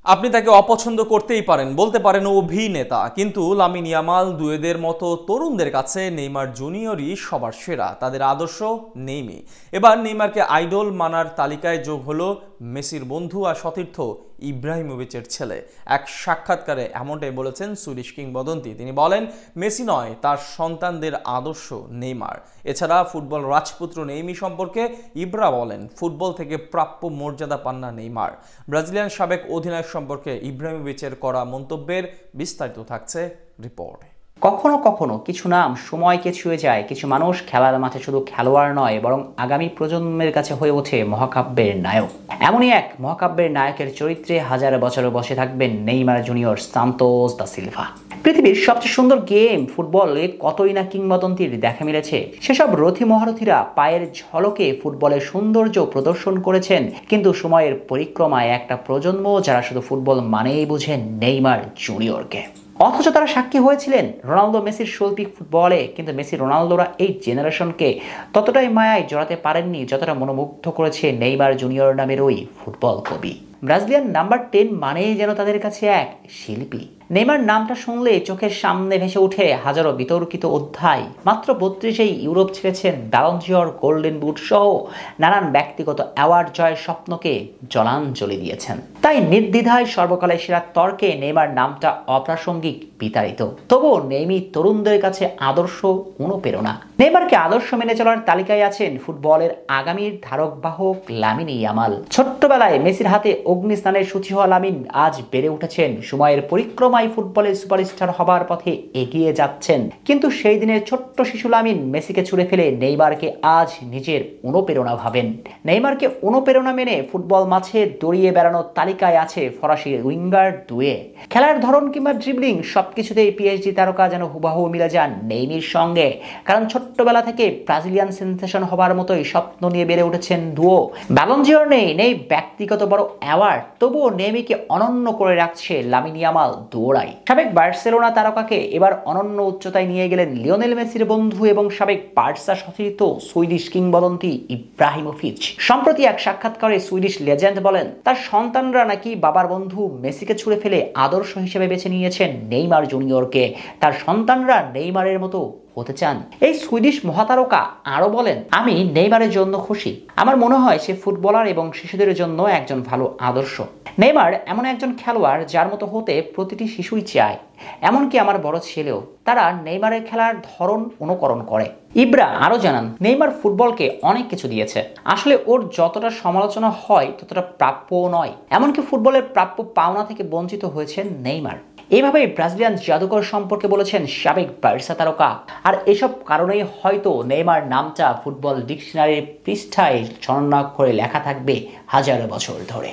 আপনি তাকে অপছন্দ করতেই পারেন, বলতে পারেন অভিনেতা, কিন্তু লামিন ইয়ামাল দুয়েদের মতো তরুণদের কাছে নেইমার জুনিয়রই সবার সেরা। তাদের আদর্শ নেইমি। এবার নেইমারকে আইডল মানার তালিকায় যোগ হলো মেসির বন্ধু আর সতীর্থ ইব্রাহিমোভিচের ছেলে। এক সাক্ষাৎকারে এমনটাই বলেছেন সুইডিশ কিংবদন্তি। তিনি বলেন, মেসি নয়, তার সন্তানদের আদর্শ নেইমার। এছাড়া ফুটবল রাজপুত্র নেইমি সম্পর্কে ইব্রা বলেন, ফুটবল থেকে প্রাপ্য মর্যাদা পান না নেইমার। ব্রাজিলিয়ান সাবেক অধিনায়ক সম্পর্কে ইব্রাহিমোভিচের করা মন্তব্যের বিস্তারিত থাকছে রিপোর্টে। কখনো কখনো কিছু নাম সময়কে ছুঁয়ে যায়, কিছু মানুষ খেলার মাঠে শুধু খেলোয়াড় নয়, বরং আগামী প্রজন্মের কাছে হয়ে ওঠে মহাকাব্যের নায়ক। এমনই এক মহাকাব্যের নায়কের চরিত্রে হাজার বছরে বসে থাকবেন Neymar junior Santos da Silva. পৃথিবীর সবচেয়ে সুন্দর গেম ফুটবলে কতই না কিংবদন্তির দেখা মিলেছে। সেসব রথী মহারথীরা পায়ের ঝলকে ফুটবলের সৌন্দর্য প্রদর্শন করেছেন, কিন্তু সময়ের পরিক্রমায় একটা প্রজন্ম যারা শুধু ফুটবল মানেই বুঝেন নেইমার জুনিয়রকে। অথচ তারা সাক্ষী হয়েছিলেন রোনালদো মেসির শৈল্পিক ফুটবলে, কিন্তু মেসি রোনালদোরা এই জেনারেশনকে ততটাই মায়ায় জড়াতে পারেননি যতটা মনোমুগ্ধ করেছে নেইমার জুনিয়র নামের ওই ফুটবল কবি। ব্রাজিলিয়ান নাম্বার 10 মানেই যেন তাদের কাছে এক শিল্পী। নেইমার নামটা শুনলে চোখের সামনে ভেসে ওঠে হাজারো বিতর্কিত অধ্যায়। মাত্র 32-এই ইউরোপ ছেড়েছেন, ব্যালন ডি'অর, গোল্ডেন বুট সহ নানান ব্যক্তিগত অ্যাওয়ার্ড জয়ের স্বপ্নকে জলাঞ্জলি দিয়েছেন। তাই নির্দ্বিধায় সর্বকালের সেরা তর্কে নেইমার নামটা অপ্রাসঙ্গিক, বিতাড়িত। তবুও নেইমি তরুণদের কাছে আদর্শ, অনুপ্রেরণা। নেইমারকে আদর্শ মেনে চলার তালিকায় আছেন ফুটবলের আগামীর ধারক বাহক লামিন ইয়ামাল। ছোট্টবেলায় মেসির হাতে অগ্নিস্নানের সূচি হওয়া লামিন আজ বেড়ে উঠেছেন, সময়ের পরিক্রমায় ফুটবলের সুপারস্টার হবার পথে এগিয়ে যাচ্ছেন। কিন্তু সেই দিনের ছোট্ট শিশু লামিন মেসিকে ছুড়ে ফেলে নেইমারকে আজ নিজের অনুপ্রেরণা ভাবেন। নেইমারকে অনুপ্রেরণা মেনে ফুটবল মাঠে দড়িয়ে বেড়ানোর তালিকায় আছে ফরাসি উইঙ্গার দুয়ে। খেলার ধরন কিংবা ড্রিবলিং সবকিছুতেই পিএইচডি তারকা যেন হুবাহু মিলে যান নেইমির সঙ্গে, কারণ ছোট্টবেলা থেকে ব্রাজিলিয়ান সেন্সেশন হবার মতোই স্বপ্ন নিয়ে বেড়ে উঠেছেন দুও। ব্যালন ডি'অর নেই ব্যক্তিগত বড় অ্যাওয়ার্ড, তবুও নেইমিকে অনন্য করে রাখছে লামিন ইয়ামাল দুয়োরাই। সাবেক বার্সেলোনা তারকাকে এবার অনন্য উচ্চতায় নিয়ে গেলেন লিওনেল মেসির বন্ধু এবং সাবেক বার্সা সতীর্থ সুইডিশ কিংবদন্তি ইব্রাহিমোভিচ। সম্প্রতি এক সাক্ষাৎকারে সুইডিশ লেজেন্ড বলেন, তার সন্তানরা নাকি বাবার বন্ধু মেসিকে ছুড়ে ফেলে আদর্শ হিসেবে বেছে নিয়েছেন নেইমার জুনিয়রকে। তার সন্তানরা নেইমারের মতো হতে চান। এই সুইডিশ মহাতারকা আরো বলেন, আমি নেইমারের জন্য খুশি। আমার মনে হয় সে ফুটবলার এবং শিশুদের জন্য একজন ভালো আদর্শ। নেইমার এমন একজন খেলোয়াড় যার মতো হতে প্রতিটি শিশুই চায়, এমনকি আমার বড় ছেলেও। তারা নেইমারের খেলার ধরন অনুকরণ করে। ইব্রা আরো জানান, নেইমার ফুটবলকে অনেক কিছু দিয়েছে। আসলে ওর যতটা সমালোচনা হয় ততটা প্রাপ্যও নয়। এমনকি ফুটবলের প্রাপ্য পাওনা থেকে বঞ্চিত হয়েছেন নেইমার। এইভাবেই ব্রাজিলিয়ান জাদুকর সম্পর্কে বলেছেন সাবেক বার্সা তারকা। আর এসব কারণেই হয়তো নেইমার নামটা ফুটবল ডিকশনারির পৃষ্ঠায় স্বর্ণাক্ষরে লেখা থাকবে হাজার বছর ধরে।